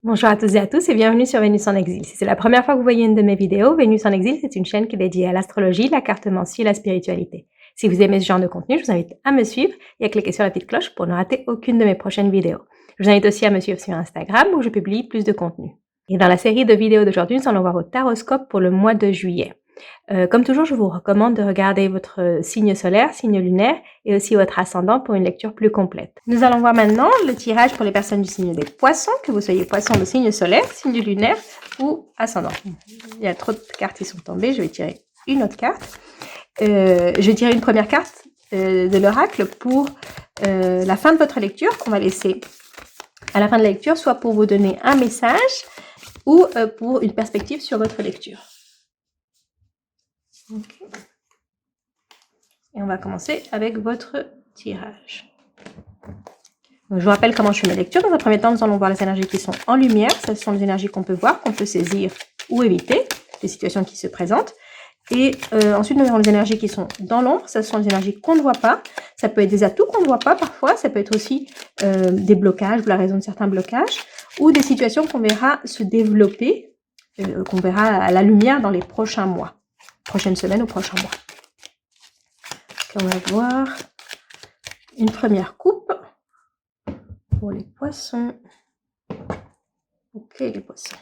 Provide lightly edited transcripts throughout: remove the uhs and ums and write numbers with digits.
Bonjour à toutes et à tous et bienvenue sur Vénus en exil. Si c'est la première fois que vous voyez une de mes vidéos, Vénus en exil, c'est une chaîne qui est dédiée à l'astrologie, la cartomancie et la spiritualité. Si vous aimez ce genre de contenu, je vous invite à me suivre et à cliquer sur la petite cloche pour ne rater aucune de mes prochaines vidéos. Je vous invite aussi à me suivre sur Instagram où je publie plus de contenu. Et dans la série de vidéos d'aujourd'hui, nous allons voir votre taroscope pour le mois de juillet. Comme toujours, je vous recommande de regarder votre signe solaire, signe lunaire et aussi votre ascendant pour une lecture plus complète. Nous allons voir maintenant le tirage pour les personnes du signe des poissons, que vous soyez poisson de signe solaire, signe lunaire ou ascendant. Il y a trop de cartes qui sont tombées, je vais tirer une autre carte. Je vais tirer une première carte de l'oracle pour la fin de votre lecture qu'on va laisser à la fin de la lecture, soit pour vous donner un message ou pour une perspective sur votre lecture. Okay. Et on va commencer avec votre tirage. Donc, je vous rappelle comment je fais mes lectures. Dans un premier temps, nous allons voir les énergies qui sont en lumière. Ce sont les énergies qu'on peut voir, qu'on peut saisir ou éviter, les situations qui se présentent. Et ensuite, nous verrons les énergies qui sont dans l'ombre. Ce sont les énergies qu'on ne voit pas. Ça peut être des atouts qu'on ne voit pas parfois. Ça peut être aussi des blocages, ou la raison de certains blocages, ou des situations qu'on verra se développer, qu'on verra à la lumière dans les prochains mois. Prochaine semaine ou prochain mois. Donc, on va voir une première coupe pour les poissons. Ok, les poissons.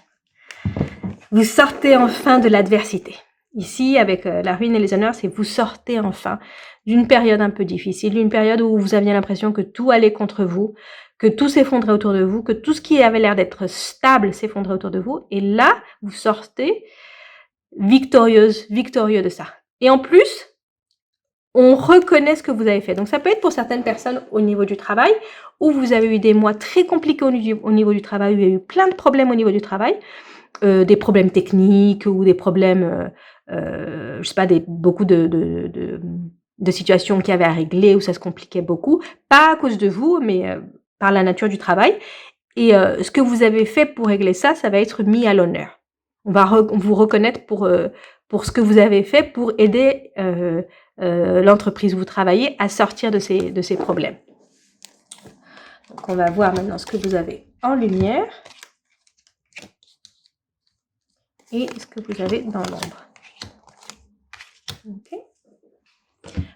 Vous sortez enfin de l'adversité. Ici, avec la ruine et les honneurs, c'est vous sortez enfin d'une période un peu difficile, d'une période où vous aviez l'impression que tout allait contre vous, que tout s'effondrait autour de vous, que tout ce qui avait l'air d'être stable s'effondrait autour de vous. Et là, vous sortez victorieux de ça. Et en plus, on reconnaît ce que vous avez fait. Donc, ça peut être pour certaines personnes au niveau du travail, où vous avez eu des mois très compliqués au niveau du travail, où il y a eu plein de problèmes au niveau du travail, des problèmes techniques ou des problèmes, je sais pas, beaucoup de situations qu'il y avait à régler, où ça se compliquait beaucoup, pas à cause de vous, mais par la nature du travail. Et ce que vous avez fait pour régler ça, ça va être mis à l'honneur. On va vous reconnaître pour ce que vous avez fait pour aider l'entreprise où vous travaillez à sortir de ces problèmes. Donc, on va voir maintenant ce que vous avez en lumière et ce que vous avez dans l'ombre. Okay.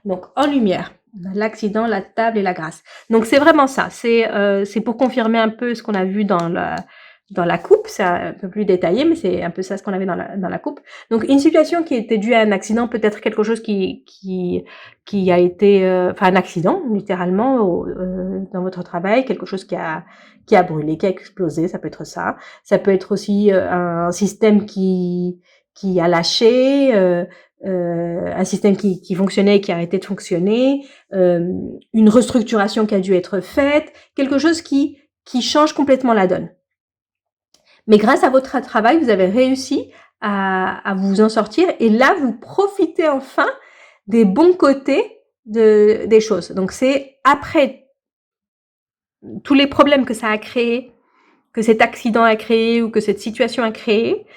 Donc, en lumière, on a l'accident, la table et la grâce. Donc, c'est vraiment ça. C'est pour confirmer un peu ce qu'on a vu dans la coupe. C'est un peu plus détaillé, mais c'est un peu ça ce qu'on avait dans la coupe. Donc, une situation qui était due à un accident, peut-être quelque chose qui a été, un accident, littéralement, dans votre travail, quelque chose qui a brûlé, qui a explosé, ça peut être ça. Ça peut être aussi un système qui a lâché, un système qui fonctionnait et qui a arrêté de fonctionner, une restructuration qui a dû être faite, quelque chose qui change complètement la donne. Mais grâce à votre travail, vous avez réussi à vous en sortir et là, vous profitez enfin des bons côtés des choses. Donc, c'est après tous les problèmes que ça a créé, que cet accident a créé ou que cette situation a créé,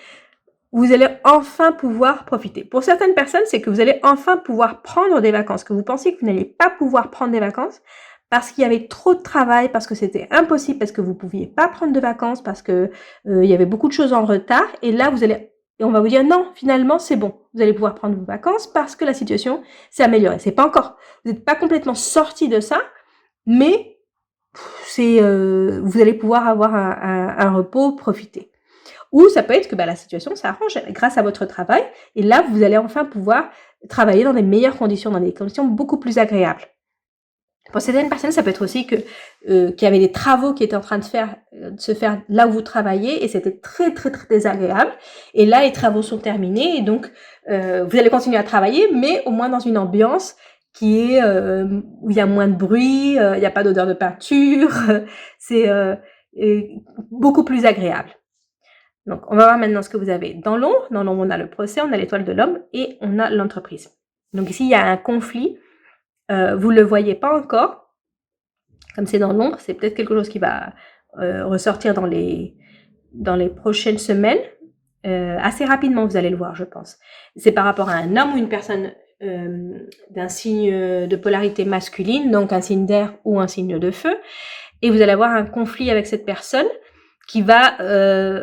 vous allez enfin pouvoir profiter. Pour certaines personnes, c'est que vous allez enfin pouvoir prendre des vacances, que vous pensiez que vous n'alliez pas pouvoir prendre des vacances parce qu'il y avait trop de travail, parce que c'était impossible, parce que vous ne pouviez pas prendre de vacances, parce que il y avait beaucoup de choses en retard. Et là, on va vous dire non, finalement, c'est bon. Vous allez pouvoir prendre vos vacances parce que la situation s'est améliorée. C'est pas encore, vous n'êtes pas complètement sorti de ça, mais vous allez pouvoir avoir un repos, profiter. Ou ça peut être que la situation s'arrange grâce à votre travail. Et là, vous allez enfin pouvoir travailler dans des meilleures conditions, dans des conditions beaucoup plus agréables. Pour certaines personnes, ça peut être aussi qu'il y avait des travaux qui étaient en train de se faire là où vous travaillez et c'était très, très, très désagréable. Et là, les travaux sont terminés et donc, vous allez continuer à travailler, mais au moins dans une ambiance qui est où il y a moins de bruit, il n'y a pas d'odeur de peinture, c'est beaucoup plus agréable. Donc, on va voir maintenant ce que vous avez dans l'ombre. Dans l'ombre, on a le procès, on a l'étoile de l'homme et on a l'entreprise. Donc ici, il y a un conflit. Vous ne le voyez pas encore. Comme c'est dans l'ombre, c'est peut-être quelque chose qui va ressortir dans les prochaines semaines. Assez rapidement, vous allez le voir, je pense. C'est par rapport à un homme ou une personne d'un signe de polarité masculine, donc un signe d'air ou un signe de feu. Et vous allez avoir un conflit avec cette personne qui va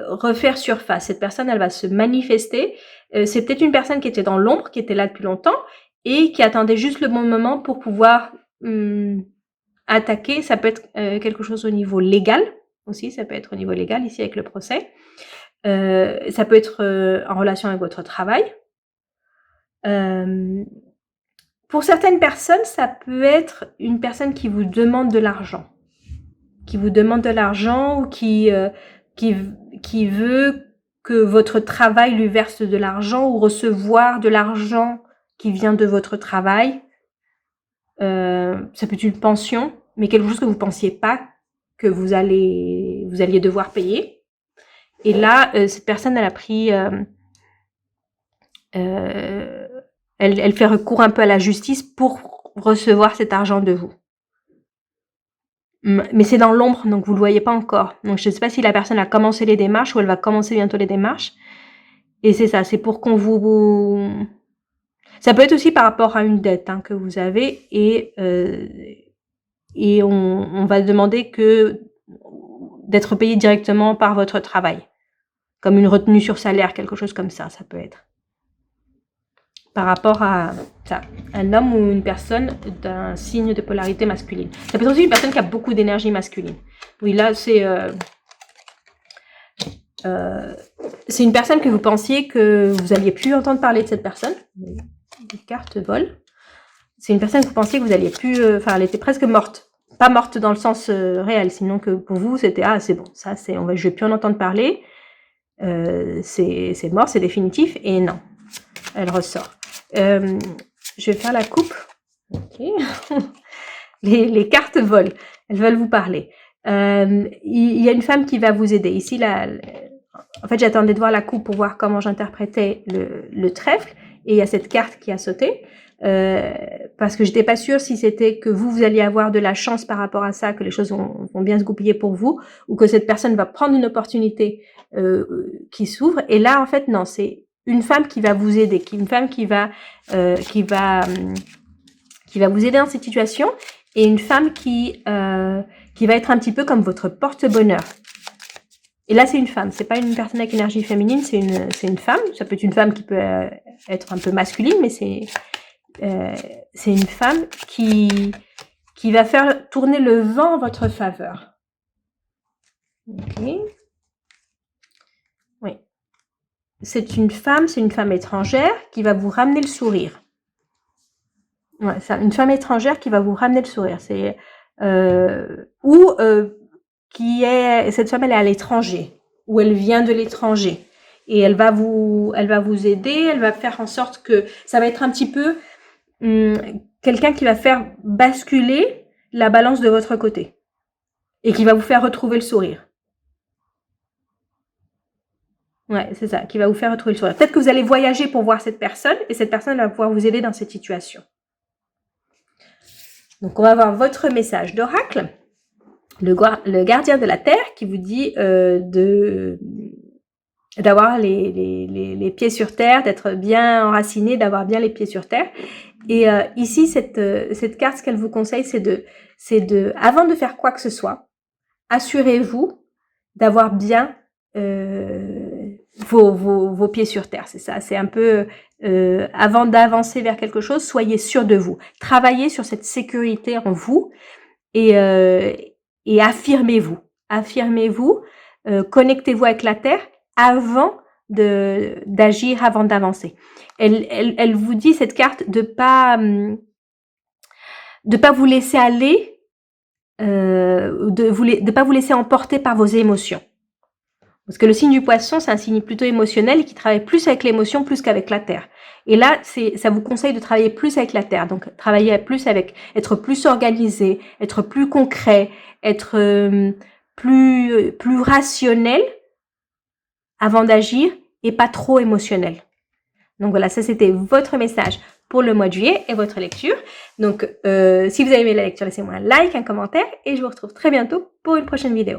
refaire surface. Cette personne, elle va se manifester. C'est peut-être une personne qui était dans l'ombre, qui était là depuis longtemps et qui attendait juste le bon moment pour pouvoir attaquer. Ça peut être quelque chose au niveau légal aussi, ça peut être au niveau légal ici avec le procès. Ça peut être en relation avec votre travail. Pour certaines personnes, ça peut être une personne qui vous demande de l'argent. Qui vous demande de l'argent ou qui veut que votre travail lui verse de l'argent ou recevoir de l'argent qui vient de votre travail. Ça peut être une pension, mais quelque chose que vous ne pensiez pas que vous alliez devoir payer. Et là, cette personne, elle a pris... elle fait recours un peu à la justice pour recevoir cet argent de vous. Mais c'est dans l'ombre, donc vous ne le voyez pas encore. Donc je ne sais pas si la personne a commencé les démarches ou elle va commencer bientôt les démarches. Et c'est ça, c'est pour qu'on vous... Ça peut être aussi par rapport à une dette que vous avez et on va demander d'être payé directement par votre travail. Comme une retenue sur salaire, quelque chose comme ça, ça peut être. Par rapport à ça, un homme ou une personne d'un signe de polarité masculine. Ça peut être aussi une personne qui a beaucoup d'énergie masculine. Oui, là, c'est une personne que vous pensiez que vous n'alliez plus entendre parler de cette personne. Les cartes volent. C'est une personne que vous pensiez que vous n'alliez plus... Enfin, elle était presque morte. Pas morte dans le sens réel, sinon que pour vous, c'était « Ah, c'est bon, ça, je ne vais plus en entendre parler. C'est mort, c'est définitif. » Et non, elle ressort. Je vais faire la coupe. Ok. les cartes volent. Elles veulent vous parler. Il y a une femme qui va vous aider. Ici, là, en fait, j'attendais de voir la coupe pour voir comment j'interprétais le trèfle. Et il y a cette carte qui a sauté. Parce que j'étais pas sûre si c'était que vous alliez avoir de la chance par rapport à ça, que les choses vont bien se goupiller pour vous, ou que cette personne va prendre une opportunité qui s'ouvre. Et là, en fait, non, c'est une femme qui va vous aider, une femme qui va vous aider dans cette situation, et une femme qui va être un petit peu comme votre porte-bonheur. Et là, c'est une femme, c'est pas une personne avec énergie féminine, c'est une femme. Ça peut être une femme qui peut être un peu masculine, mais c'est une femme qui va faire tourner le vent en votre faveur. Ok. Oui. C'est une femme étrangère qui va vous ramener le sourire. Ouais, c'est une femme étrangère qui va vous ramener le sourire. C'est cette femme, elle est à l'étranger, ou elle vient de l'étranger, et elle va vous aider. Elle va faire en sorte que ça va être un petit peu quelqu'un qui va faire basculer la balance de votre côté et qui va vous faire retrouver le sourire. Ouais, c'est ça, qui va vous faire retrouver le sourire. Peut-être que vous allez voyager pour voir cette personne et cette personne va pouvoir vous aider dans cette situation. Donc, on va voir votre message d'oracle. Le gardien de la terre qui vous dit d'avoir les pieds sur terre, d'être bien enraciné, d'avoir bien les pieds sur terre. Et ici, cette carte, ce qu'elle vous conseille, c'est de, avant de faire quoi que ce soit, assurez-vous d'avoir bien vos pieds sur terre. C'est ça, c'est un peu avant d'avancer vers quelque chose, soyez sûr de vous. Travaillez sur cette sécurité en vous et affirmez-vous. Affirmez-vous, connectez-vous avec la terre avant d'agir, avant d'avancer. Elle vous dit, cette carte, de pas vous laisser aller, de pas vous laisser emporter par vos émotions. Parce que le signe du poisson, c'est un signe plutôt émotionnel et qui travaille plus avec l'émotion plus qu'avec la terre. Et là, ça vous conseille de travailler plus avec la terre. Donc, travailler plus avec, être plus organisé, être plus concret, être plus rationnel avant d'agir et pas trop émotionnel. Donc voilà, ça c'était votre message pour le mois de juillet et votre lecture. Donc, si vous avez aimé la lecture, laissez-moi un like, un commentaire et je vous retrouve très bientôt pour une prochaine vidéo.